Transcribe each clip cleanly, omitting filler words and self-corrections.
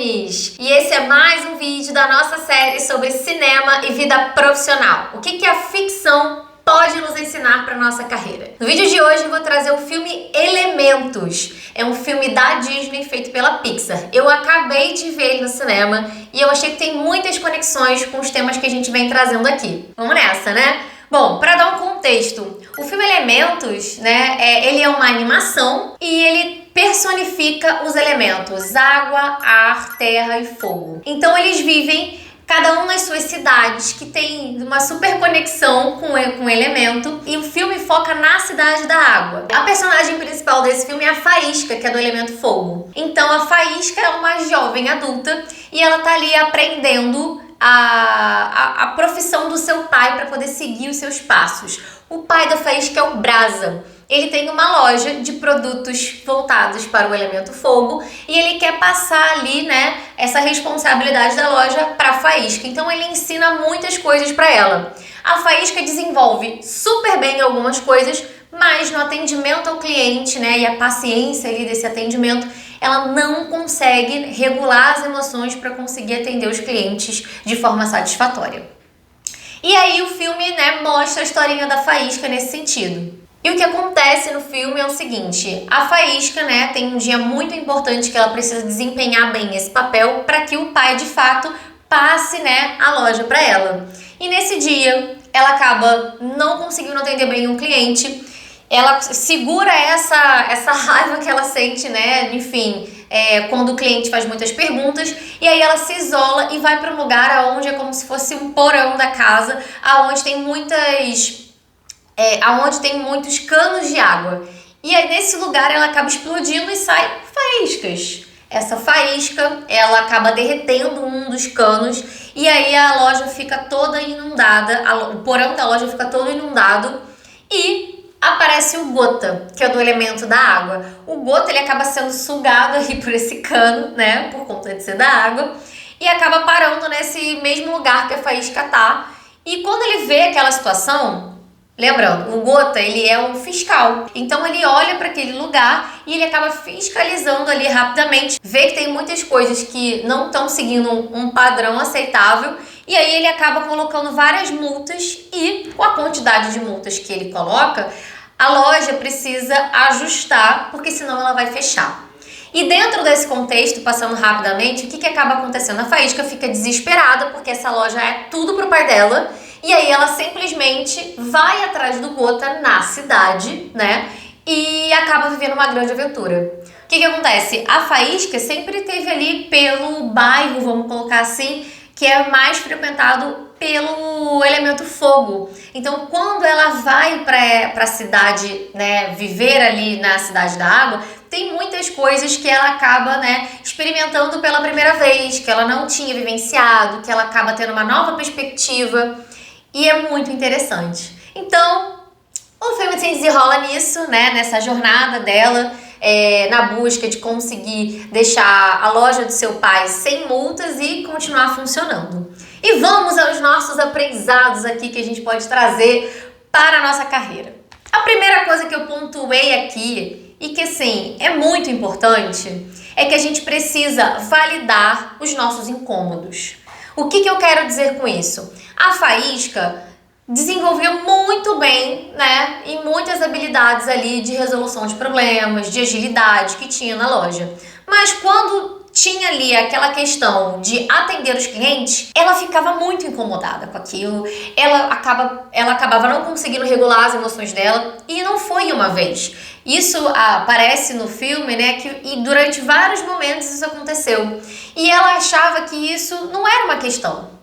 Gomes! E esse é mais um vídeo da nossa série sobre cinema e vida profissional. O que a ficção pode nos ensinar para nossa carreira? No vídeo de hoje eu vou trazer o filme Elementos. É um filme da Disney feito pela Pixar. Eu acabei de ver ele no cinema e eu achei que tem muitas conexões com os temas que a gente vem trazendo aqui. Vamos nessa, né? Bom, para dar um contexto, o filme Elementos, ele é uma animação e ele personifica os elementos água, ar, terra e fogo. Então eles vivem cada um nas suas cidades, que tem uma super conexão com o elemento, e o filme foca na cidade da água. A personagem principal desse filme é a Faísca, que é do elemento fogo. Então a Faísca é uma jovem adulta e ela tá ali aprendendo a profissão do seu pai para poder seguir os seus passos. O pai da Faísca é o Brasa. Ele tem uma loja de produtos voltados para o elemento fogo e ele quer passar ali, essa responsabilidade da loja para a Faísca. Então ele ensina muitas coisas para ela. A Faísca desenvolve super bem algumas coisas, mas no atendimento ao cliente, e a paciência ali desse atendimento, ela não consegue regular as emoções para conseguir atender os clientes de forma satisfatória. E aí o filme, mostra a historinha da Faísca nesse sentido. E o que acontece no filme é o seguinte: a Faísca, tem um dia muito importante que ela precisa desempenhar bem esse papel para que o pai, de fato, passe, a loja para ela. E nesse dia, ela acaba não conseguindo atender bem um cliente. Ela segura essa raiva que ela sente, quando o cliente faz muitas perguntas, e aí ela se isola e vai para um lugar aonde é como se fosse um porão da casa, aonde tem muitos canos de água. E aí nesse lugar ela acaba explodindo e sai faíscas. Essa faísca, ela acaba derretendo um dos canos e aí a loja fica toda inundada, o porão da loja fica todo inundado e aparece o Gota, que é do elemento da água. O Gota, ele acaba sendo sugado aí por esse cano, por conta de ser da água, e acaba parando nesse mesmo lugar que a Faísca tá. E quando ele vê aquela situação, lembrando, o Gota, ele é um fiscal. Então ele olha para aquele lugar e ele acaba fiscalizando ali rapidamente, vê que tem muitas coisas que não estão seguindo um padrão aceitável, e aí ele acaba colocando várias multas, e com a quantidade de multas que ele coloca, a loja precisa ajustar, porque senão ela vai fechar. E dentro desse contexto, passando rapidamente, o que acaba acontecendo? A Faísca fica desesperada, porque essa loja é tudo pro pai dela, e aí ela simplesmente vai atrás do Gota na cidade, e acaba vivendo uma grande aventura. O que acontece? A Faísca sempre esteve ali pelo bairro, vamos colocar assim, que é mais frequentado pelo elemento fogo. Então, quando ela vai para a cidade, viver ali na cidade da água, tem muitas coisas que ela acaba, experimentando pela primeira vez, que ela não tinha vivenciado, que ela acaba tendo uma nova perspectiva, e é muito interessante. Então, o filme se desenrola nisso, nessa jornada dela, na busca de conseguir deixar a loja do seu pai sem multas e continuar funcionando. E vamos aos nossos aprendizados aqui que a gente pode trazer para a nossa carreira. A primeira coisa que eu pontuei aqui, e que assim, é muito importante, é que a gente precisa validar os nossos incômodos. O que eu quero dizer com isso? A Faísca desenvolveu muito bem, e muitas habilidades ali de resolução de problemas, de agilidade que tinha na loja. Mas quando tinha ali aquela questão de atender os clientes, ela ficava muito incomodada com aquilo, ela acabava não conseguindo regular as emoções dela, e não foi uma vez. Isso aparece no filme, e durante vários momentos isso aconteceu. E ela achava que isso não era uma questão.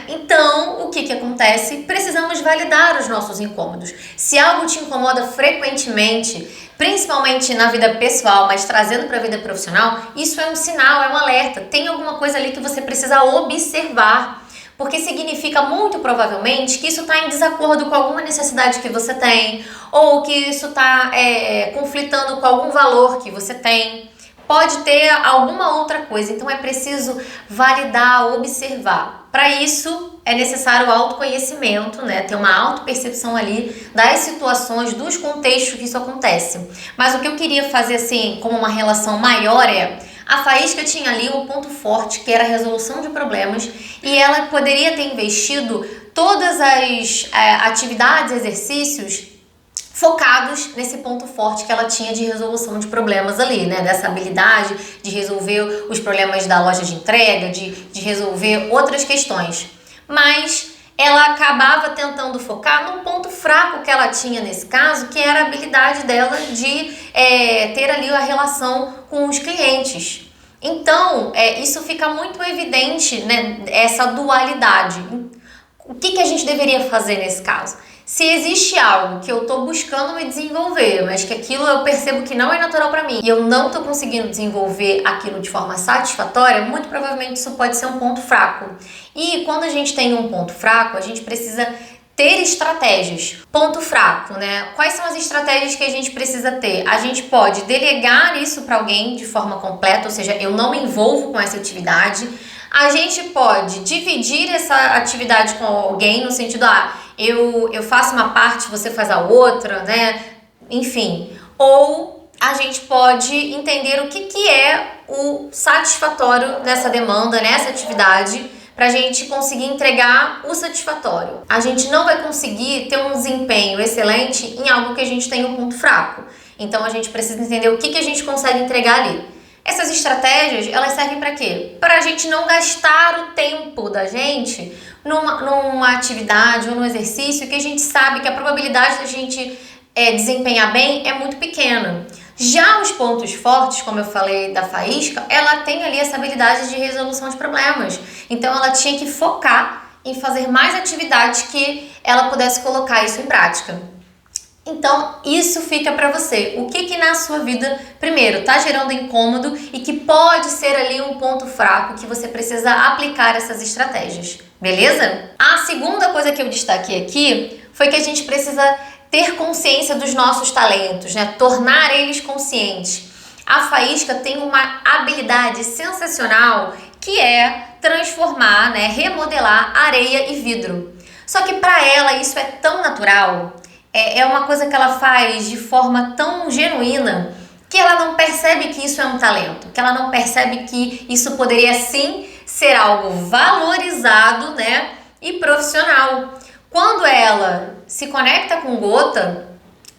Então, o que acontece? Precisamos validar os nossos incômodos. Se algo te incomoda frequentemente, principalmente na vida pessoal, mas trazendo para a vida profissional, isso é um sinal, é um alerta. Tem alguma coisa ali que você precisa observar, porque significa muito provavelmente que isso está em desacordo com alguma necessidade que você tem, ou que isso está conflitando com algum valor que você tem. Pode ter alguma outra coisa, então é preciso validar, observar. Para isso é necessário autoconhecimento, ter uma autopercepção ali das situações, dos contextos que isso acontece. Mas o que eu queria fazer assim, como uma relação maior A Faísca tinha ali um ponto forte, que era a resolução de problemas, e ela poderia ter investido todas as atividades, exercícios focados nesse ponto forte que ela tinha de resolução de problemas ali, né? Dessa habilidade de resolver os problemas da loja de entrega, de resolver outras questões. Mas ela acabava tentando focar num ponto fraco que ela tinha nesse caso, que era a habilidade dela de ter ali a relação com os clientes. Então, isso fica muito evidente, né? Essa dualidade. O que a gente deveria fazer nesse caso? Se existe algo que eu tô buscando me desenvolver, mas que aquilo eu percebo que não é natural para mim e eu não tô conseguindo desenvolver aquilo de forma satisfatória, muito provavelmente isso pode ser um ponto fraco. E quando a gente tem um ponto fraco, a gente precisa ter estratégias. Ponto fraco, né? Quais são as estratégias que a gente precisa ter? A gente pode delegar isso para alguém de forma completa, ou seja, eu não me envolvo com essa atividade. A gente pode dividir essa atividade com alguém no sentido, eu faço uma parte, você faz a outra, né? Enfim. Ou a gente pode entender o que é o satisfatório nessa demanda, nessa atividade, pra gente conseguir entregar o satisfatório. A gente não vai conseguir ter um desempenho excelente em algo que a gente tem um ponto fraco. Então a gente precisa entender o que a gente consegue entregar ali. Essas estratégias, elas servem para quê? Para a gente não gastar o tempo da gente numa atividade ou num exercício que a gente sabe que a probabilidade da gente desempenhar bem é muito pequena. Já os pontos fortes, como eu falei da Faísca, ela tem ali essa habilidade de resolução de problemas. Então ela tinha que focar em fazer mais atividades que ela pudesse colocar isso em prática. Então, isso fica para você. O que na sua vida, primeiro, tá gerando incômodo e que pode ser ali um ponto fraco que você precisa aplicar essas estratégias, beleza? A segunda coisa que eu destaquei aqui foi que a gente precisa ter consciência dos nossos talentos, né? Tornar eles conscientes. A Faísca tem uma habilidade sensacional que é transformar, né? Remodelar areia e vidro. Só que para ela isso é tão natural, é uma coisa que ela faz de forma tão genuína que ela não percebe que isso é um talento, que ela não percebe que isso poderia sim ser algo valorizado, né, e profissional. Quando ela se conecta com o Gota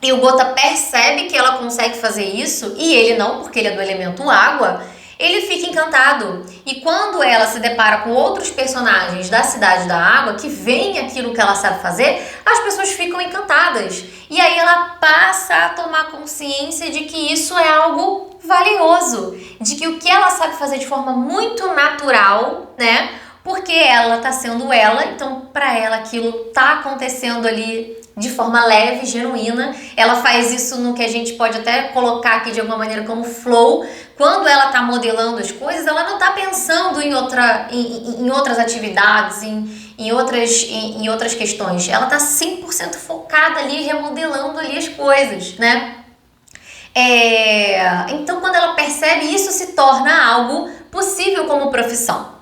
e o Gota percebe que ela consegue fazer isso e ele não, porque ele é do elemento água, ele fica encantado. E quando ela se depara com outros personagens da Cidade da Água que veem aquilo que ela sabe fazer, as pessoas ficam encantadas. E aí ela passa a tomar consciência de que isso é algo valioso, de que o que ela sabe fazer de forma muito natural, né? Porque ela tá sendo ela, então para ela aquilo tá acontecendo ali de forma leve, genuína. Ela faz isso no que a gente pode até colocar aqui de alguma maneira como flow. Quando ela tá modelando as coisas, ela não tá pensando em outras atividades, em outras questões. Ela tá 100% focada ali, remodelando ali as coisas, né? Então, quando ela percebe, isso se torna algo possível como profissão.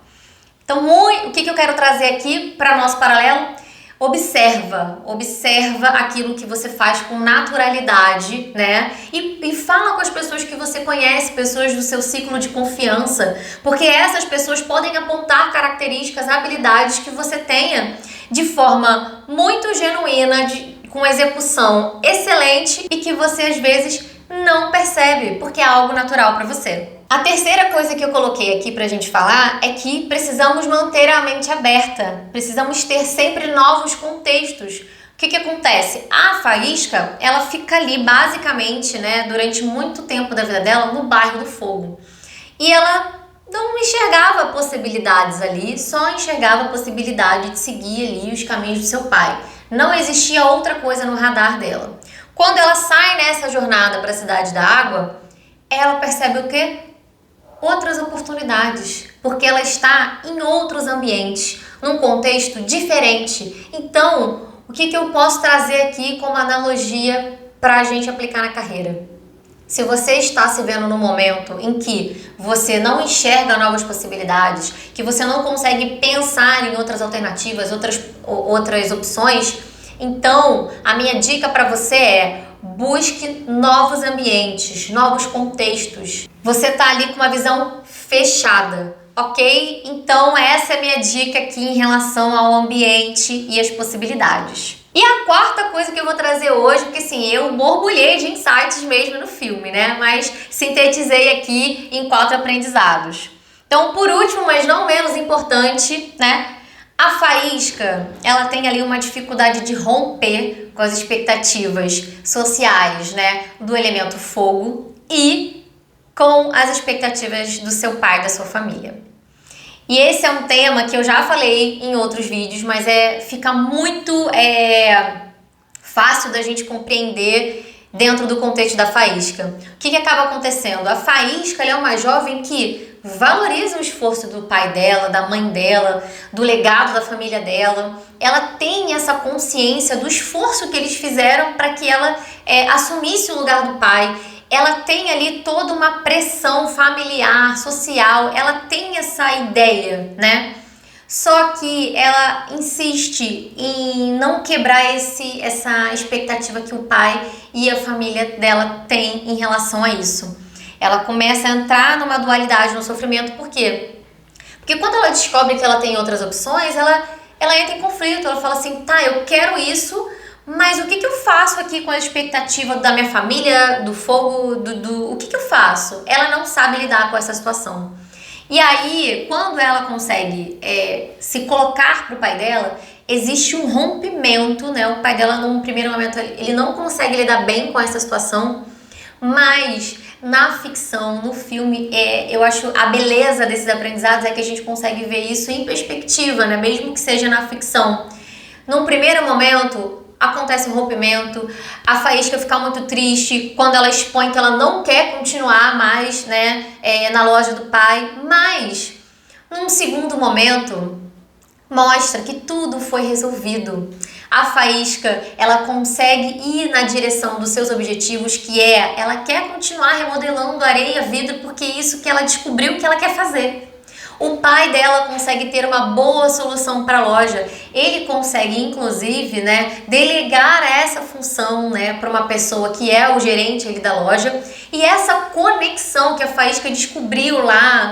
Então, o que eu quero trazer aqui para nosso paralelo? Observa aquilo que você faz com naturalidade, né? E fala com as pessoas que você conhece, pessoas do seu ciclo de confiança, porque essas pessoas podem apontar características, habilidades que você tenha de forma muito genuína, com execução excelente e que você às vezes não percebe, porque é algo natural para você. A terceira coisa que eu coloquei aqui pra gente falar é que precisamos manter a mente aberta, precisamos ter sempre novos contextos. O que acontece? A Faísca, ela fica ali basicamente, né, durante muito tempo da vida dela no bairro do Fogo. E ela não enxergava possibilidades ali, só enxergava a possibilidade de seguir ali os caminhos do seu pai. Não existia outra coisa no radar dela. Quando ela sai nessa jornada para a Cidade da Água, ela percebe o quê? Outras oportunidades, porque ela está em outros ambientes, num contexto diferente. Então, o que eu posso trazer aqui como analogia para a gente aplicar na carreira? Se você está se vendo num momento em que você não enxerga novas possibilidades, que você não consegue pensar em outras alternativas, outras opções, então a minha dica para você é: busque novos ambientes, novos contextos. Você tá ali com uma visão fechada, ok? Então essa é a minha dica aqui em relação ao ambiente e as possibilidades. E a quarta coisa que eu vou trazer hoje, porque assim, eu borbulhei de insights mesmo no filme, né? Mas sintetizei aqui em 4 aprendizados. Então, por último, mas não menos importante, né? A Faísca, ela tem ali uma dificuldade de romper com as expectativas sociais, né? Do elemento fogo e com as expectativas do seu pai, da sua família. E esse é um tema que eu já falei em outros vídeos, mas fica muito fácil da gente compreender dentro do contexto da Faísca. O que acaba acontecendo? A Faísca, ela é uma jovem que valoriza o esforço do pai dela, da mãe dela, do legado da família dela. Ela tem essa consciência do esforço que eles fizeram para que ela assumisse o lugar do pai. Ela tem ali toda uma pressão familiar, social, ela tem essa ideia, né? Só que ela insiste em não quebrar essa expectativa que o pai e a família dela têm em relação a isso. Ela começa a entrar numa dualidade no sofrimento, por quê? Porque quando ela descobre que ela tem outras opções, ela entra em conflito, ela fala assim, tá, eu quero isso, mas o que eu faço aqui com a expectativa da minha família, do fogo, o que eu faço? Ela não sabe lidar com essa situação. E aí, quando ela consegue se colocar pro pai dela, existe um rompimento, né? O pai dela, num primeiro momento, ele não consegue lidar bem com essa situação, mas na ficção, no filme, eu acho a beleza desses aprendizados é que a gente consegue ver isso em perspectiva, né? Mesmo que seja na ficção. Num primeiro momento, acontece um rompimento, a Faísca fica muito triste quando ela expõe que ela não quer continuar mais, né, na loja do pai, mas num segundo momento mostra que tudo foi resolvido. A Faísca, ela consegue ir na direção dos seus objetivos, que ela quer continuar remodelando areia, vidro, porque é isso que ela descobriu que ela quer fazer. O pai dela consegue ter uma boa solução para a loja. Ele consegue, inclusive, né, delegar essa função, né, para uma pessoa que é o gerente ali da loja. E essa conexão que a Faísca descobriu lá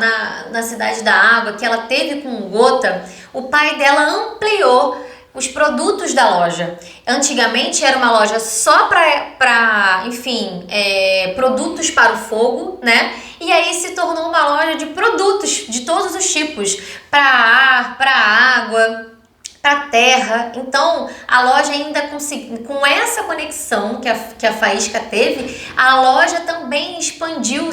na Cidade da Água, que ela teve com o Gota, o pai dela ampliou os produtos da loja. Antigamente era uma loja só para produtos para o fogo, né? E aí se tornou uma loja de produtos de todos os tipos, para ar, para água, para terra. Então a loja ainda com essa conexão que a Faísca teve, a loja também expandiu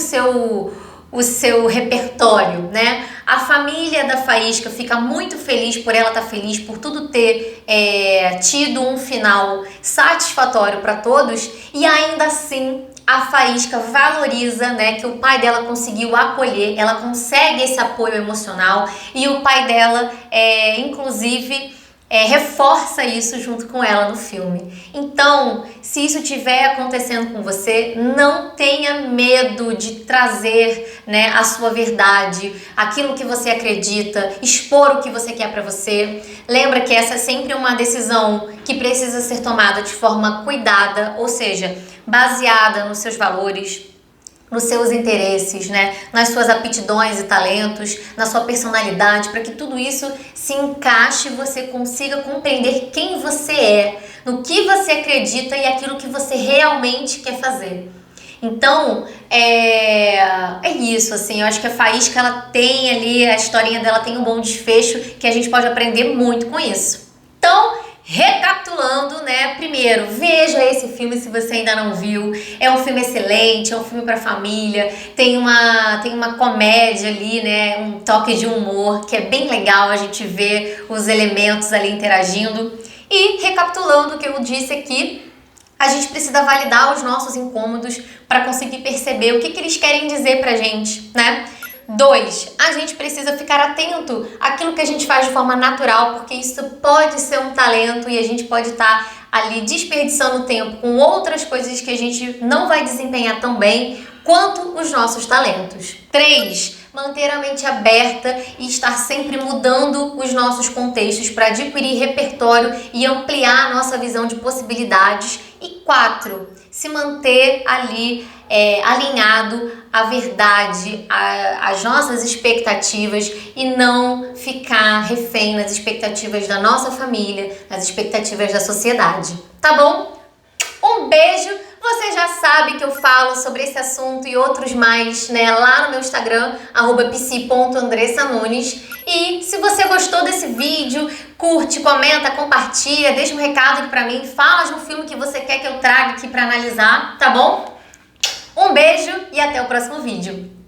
o seu repertório, né? A família da Faísca fica muito feliz por ela estar feliz, por tudo ter tido um final satisfatório para todos, e ainda assim a Faísca valoriza, né, que o pai dela conseguiu acolher, ela consegue esse apoio emocional, e o pai dela inclusive reforça isso junto com ela no filme. Então, se isso estiver acontecendo com você, não tenha medo de trazer, né, a sua verdade, aquilo que você acredita, expor o que você quer para você. Lembra que essa é sempre uma decisão que precisa ser tomada de forma cuidada, ou seja, baseada nos seus valores, nos seus interesses, né? Nas suas aptidões e talentos, na sua personalidade, para que tudo isso se encaixe e você consiga compreender quem você é, no que você acredita e aquilo que você realmente quer fazer. Então, é isso, assim, eu acho que a Faísca, ela tem ali, a historinha dela tem um bom desfecho, que a gente pode aprender muito com isso. Então, recapitulando, né? Primeiro, veja esse filme se você ainda não viu. É um filme excelente, é um filme para família. Tem uma comédia ali, né? Um toque de humor que é bem legal a gente ver os elementos ali interagindo. E recapitulando o que eu disse aqui, a gente precisa validar os nossos incômodos para conseguir perceber o que eles querem dizer pra gente, né? 2, a gente precisa ficar atento àquilo que a gente faz de forma natural, porque isso pode ser um talento e a gente pode estar ali desperdiçando tempo com outras coisas que a gente não vai desempenhar tão bem quanto os nossos talentos. 3, manter a mente aberta e estar sempre mudando os nossos contextos para adquirir repertório e ampliar a nossa visão de possibilidades. E 4, se manter ali alinhado à verdade, às nossas expectativas e não ficar refém nas expectativas da nossa família, nas expectativas da sociedade. Tá bom? Um beijo! Você já sabe que eu falo sobre esse assunto e outros mais, né, lá no meu Instagram, @psi.andressanunes. E se você gostou desse vídeo, curte, comenta, compartilha, deixa um recado aqui pra mim, fala de um filme que você quer que eu traga aqui pra analisar, tá bom? Um beijo e até o próximo vídeo.